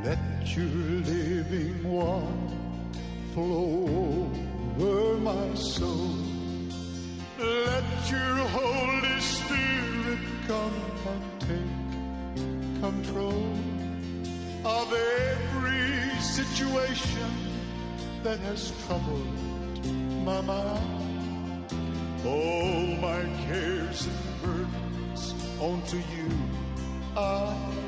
Let your living water flow over my soul. Let your Holy Spirit come and take control of every situation that has troubled my mind. All my cares and burdens onto you I